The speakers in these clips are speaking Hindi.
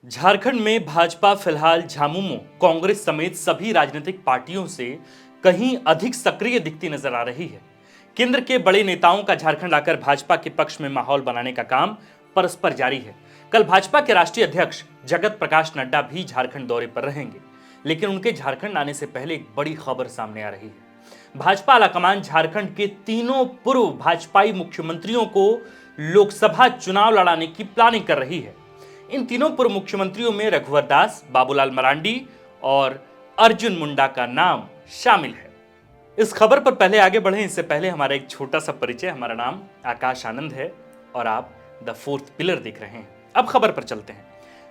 झारखंड में भाजपा फिलहाल झामुमो कांग्रेस समेत सभी राजनीतिक पार्टियों से कहीं अधिक सक्रिय दिखती नजर आ रही है। केंद्र के बड़े नेताओं का झारखंड आकर भाजपा के पक्ष में माहौल बनाने का काम परस्पर जारी है। कल भाजपा के राष्ट्रीय अध्यक्ष जगत प्रकाश नड्डा भी झारखंड दौरे पर रहेंगे, लेकिन उनके झारखंड आने से पहले एक बड़ी खबर सामने आ रही है। भाजपा आलाकमान झारखंड के तीनों पूर्व भाजपाई मुख्यमंत्रियों को लोकसभा चुनाव लड़ाने की प्लानिंग कर रही है। इन तीनों पूर्व मुख्यमंत्रियों में रघुवर दास, बाबूलाल मरांडी और अर्जुन मुंडा का नाम शामिल है। इस खबर पर पहले आगे बढ़े इससे पहले हमारा एक छोटा सा परिचय। हमारा नाम आकाश आनंद है और आप द फोर्थ पिलर देख रहे हैं। अब खबर पर चलते हैं।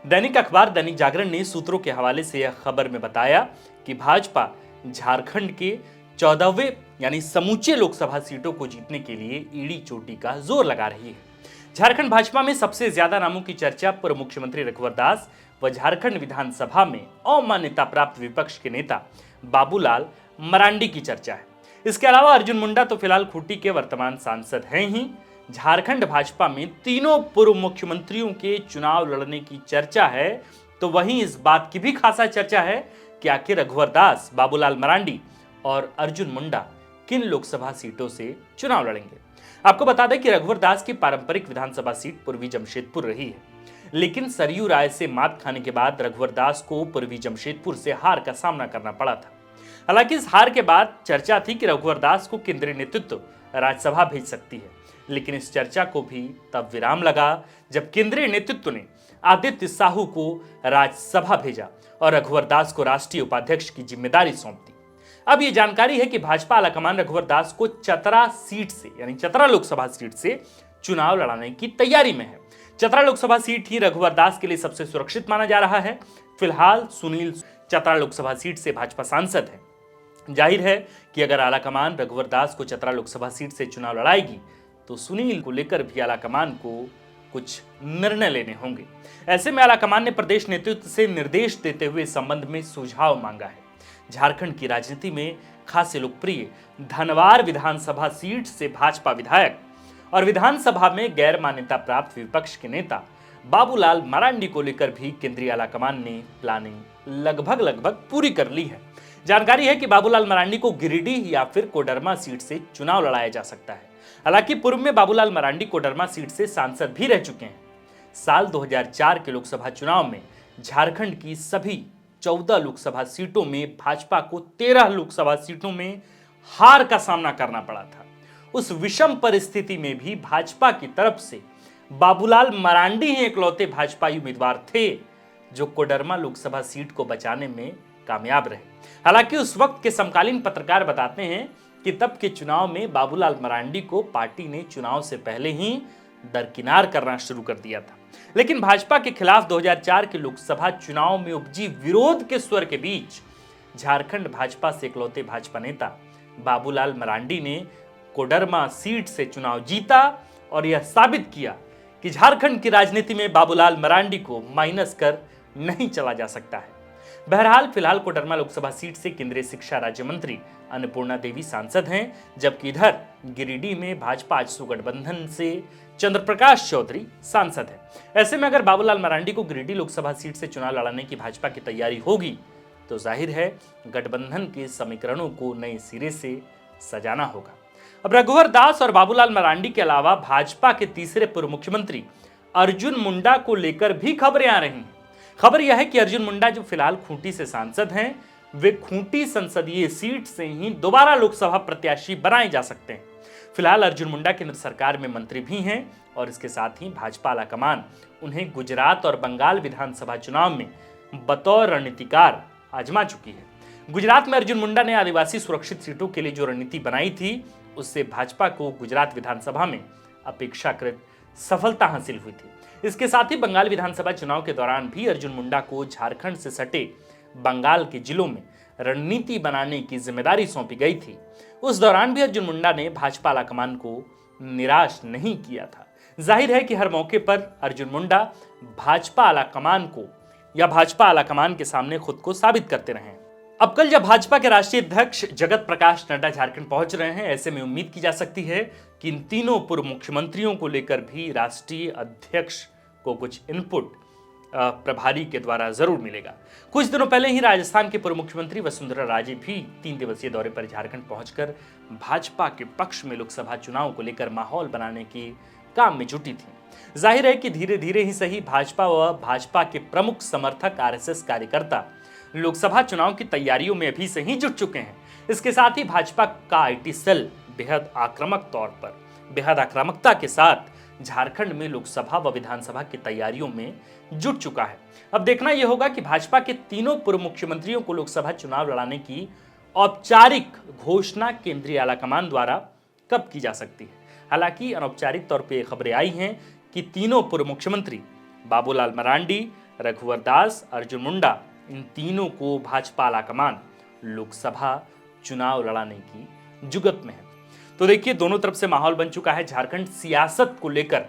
दैनिक अखबार दैनिक जागरण ने सूत्रों के हवाले से यह खबर में बताया कि भाजपा झारखंड के 14वें यानी समूचे लोकसभा सीटों को जीतने के लिए ईड़ी चोटी का जोर लगा रही है। झारखंड भाजपा में सबसे ज्यादा नामों की चर्चा पूर्व मुख्यमंत्री रघुवर दास व झारखंड विधानसभा में अमान्यता प्राप्त विपक्ष के नेता बाबूलाल मरांडी की चर्चा है। इसके अलावा अर्जुन मुंडा तो फिलहाल खूंटी के वर्तमान सांसद हैं ही। झारखंड भाजपा में तीनों पूर्व मुख्यमंत्रियों के चुनाव लड़ने की चर्चा है, तो वहीं इस बात की भी खासा चर्चा है कि आखिर रघुवर दास, बाबूलाल मरांडी और अर्जुन मुंडा किन लोकसभा सीटों से चुनाव लड़ेंगे। आपको बता दें कि रघुवर दास की पारंपरिक विधानसभा सीट पूर्वी जमशेदपुर रही है, लेकिन सरयू राय से मात खाने के बाद रघुवर दास को पूर्वी जमशेदपुर से हार का सामना करना पड़ा था। हालांकि इस हार के बाद चर्चा थी कि रघुवर दास को केंद्रीय नेतृत्व राज्यसभा भेज सकती है, लेकिन इस चर्चा को भी तब विराम लगा जब केंद्रीय नेतृत्व ने आदित्य साहू को राज्यसभा भेजा और रघुवर दास को राष्ट्रीय उपाध्यक्ष की जिम्मेदारी सौंप दी। अब यह जानकारी है कि भाजपा आलाकमान रघुवर दास को चतरा सीट से यानी चतरा लोकसभा सीट से चुनाव लड़ाने की तैयारी में है। चतरा लोकसभा सीट ही रघुवर दास के लिए सबसे सुरक्षित माना जा रहा है। फिलहाल सुनील चतरा लोकसभा सीट से भाजपा सांसद है। जाहिर है कि अगर आलाकमान रघुवर दास को चतरा लोकसभा सीट से चुनाव लड़ाएगी तो सुनील को लेकर भी आलाकमान को कुछ निर्णय लेने होंगे। ऐसे में आलाकमान ने प्रदेश नेतृत्व से निर्देश देते हुए इस संबंध में सुझाव मांगा है। झारखंड की राजनीति में खासे लोकप्रिय धनवार विधानसभा सीट से भाजपा विधायक और विधानसभा में गैर मान्यता प्राप्त विपक्ष के नेता बाबूलाल मरांडी को लेकर भी केंद्रीय आलाकमान ने प्लानिंग लगभग पूरी कर ली है। जानकारी है कि बाबूलाल मरांडी को गिरिडीह या फिर कोडरमा सीट से चुनाव लड़ाया जा सकता है। हालांकि पूर्व में बाबूलाल मरांडी कोडरमा सीट से सांसद भी रह चुके हैं। साल 2004 के लोकसभा चुनाव में झारखंड की सभी 14 लोकसभा सीटों में भाजपा को 13 लोकसभा सीटों में हार का सामना करना पड़ा था। उस विषम परिस्थिति में भी भाजपा की तरफ से बाबूलाल मरांडी ही इकलौते भाजपाई उम्मीदवार थे जो कोडरमा लोकसभा सीट को बचाने में कामयाब रहे। हालांकि उस वक्त के समकालीन पत्रकार बताते हैं कि तब के चुनाव में बाबूलाल मरांडी को पार्टी ने चुनाव से पहले ही दरकिनार करना शुरू कर दिया था। लेकिन भाजपा के खिलाफ 2004 के लोकसभा चुनाव में उपजी विरोध के स्वर के बीच झारखंड भाजपा से इकलौते भाजपा नेता बाबूलाल मरांडी ने कोडरमा सीट से चुनाव जीता और यह साबित किया कि झारखंड की राजनीति में बाबूलाल मरांडी को माइनस कर नहीं चला जा सकता है। बहरहाल फिलहाल कोडरमा लोकसभा सीट से केंद्रीय शिक्षा राज्य मंत्री अन्नपूर्णा देवी सांसद हैं, जबकि इधर गिरिडीह में भाजपा आजसू गठबंधन से चंद्रप्रकाश चौधरी सांसद है। ऐसे में अगर बाबूलाल मरांडी को गिरिडीह लोकसभा सीट से चुनाव लड़ाने की भाजपा की तैयारी होगी तो जाहिर है गठबंधन के समीकरणों को नए सिरे से सजाना होगा। अब रघुवर दास और बाबूलाल मरांडी के अलावा भाजपा के तीसरे पूर्व मुख्यमंत्री अर्जुन मुंडा को लेकर भी खबरें आ रही हैं। खबर यह है कि अर्जुन मुंडा जो फिलहाल खूंटी से सांसद हैं, वे खूंटी संसदीय सीट से ही दोबारा लोकसभा प्रत्याशी बनाए जा सकते हैं। फिलहाल अर्जुन मुंडा केंद्र सरकार में मंत्री भी हैं और इसके साथ ही भाजपा आलाकमान उन्हें गुजरात और बंगाल विधानसभा चुनाव में बतौर रणनीतिकार आजमा चुकी है। गुजरात में अर्जुन मुंडा ने आदिवासी सुरक्षित सीटों के लिए जो रणनीति बनाई थी, उससे भाजपा को गुजरात विधानसभा में अपेक्षाकृत सफलता हासिल हुई थी। इसके साथ ही बंगाल विधानसभा चुनाव के दौरान भी अर्जुन मुंडा को झारखंड से सटे बंगाल के जिलों में रणनीति बनाने की जिम्मेदारी सौंपी गई थी। उस दौरान भी अर्जुन मुंडा ने भाजपा आलाकमान को निराश नहीं किया था। जाहिर है कि हर मौके पर अर्जुन मुंडा भाजपा आलाकमान को या भाजपा आलाकमान के सामने खुद को साबित करते रहे। अब कल जब भाजपा के राष्ट्रीय अध्यक्ष जगत प्रकाश नड्डा झारखंड पहुंच रहे हैं, ऐसे में उम्मीद की जा सकती है कि इन तीनों पूर्व मुख्यमंत्रियों को लेकर भी राष्ट्रीय अध्यक्ष को कुछ इनपुट प्रभारी के द्वारा जरूर मिलेगा। कुछ दिनों पहले ही राजस्थान के पूर्व मुख्यमंत्री वसुंधरा राजे भी 3 दिवसीय दौरे पर झारखंड पहुंचकर भाजपा के पक्ष में लोकसभा चुनाव को लेकर माहौल बनाने की काम में जुटी थी। जाहिर है कि धीरे धीरे ही सही भाजपा व भाजपा के प्रमुख समर्थक आरएसएस कार्यकर्ता लोकसभा चुनाव की तैयारियों में अभी से ही जुट चुके हैं। इसके साथ ही भाजपा का आईटी सेल बेहद आक्रामकता के साथ झारखंड में लोकसभा व विधानसभा की तैयारियों में जुट चुका है। अब देखना यह होगा कि भाजपा के तीनों पूर्व मुख्यमंत्रियों को लोकसभा चुनाव लड़ाने की औपचारिक घोषणा केंद्रीय आलाकमान द्वारा कब की जा सकती है। हालांकि अनौपचारिक तौर पर खबरें आई हैं कि तीनों पूर्व मुख्यमंत्री बाबूलाल मरांडी, रघुवर दास, अर्जुन मुंडा, इन तीनों को भाजपा आलाकमान लोकसभा चुनाव लड़ाने की जुगत में है। तो देखिए, दोनों तरफ से माहौल बन चुका है। झारखंड सियासत को लेकर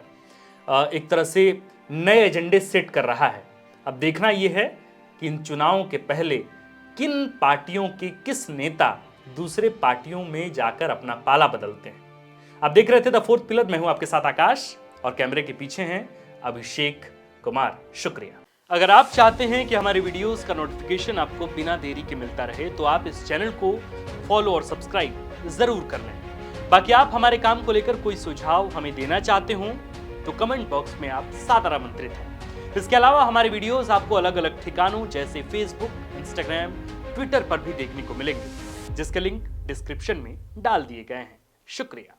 एक तरह से नए एजेंडे सेट कर रहा है। अब देखना यह है कि इन चुनावों के पहले किन पार्टियों के किस नेता दूसरे पार्टियों में जाकर अपना पाला बदलते हैं। आप देख रहे थे द फोर्थ पिलर। मैं हूं आपके साथ आकाश और कैमरे के पीछे हैं अभिषेक कुमार। शुक्रिया। अगर आप चाहते हैं कि हमारे वीडियोस का नोटिफिकेशन आपको बिना देरी के मिलता रहे तो आप इस चैनल को फॉलो और सब्सक्राइब जरूर कर लें। बाकी आप हमारे काम को लेकर कोई सुझाव हमें देना चाहते हो तो कमेंट बॉक्स में आप सादर आमंत्रित हैं। इसके अलावा हमारे वीडियोस आपको अलग अलग ठिकानों जैसे फेसबुक, इंस्टाग्राम, ट्विटर पर भी देखने को मिलेंगे, जिसके लिंक डिस्क्रिप्शन में डाल दिए गए हैं। शुक्रिया।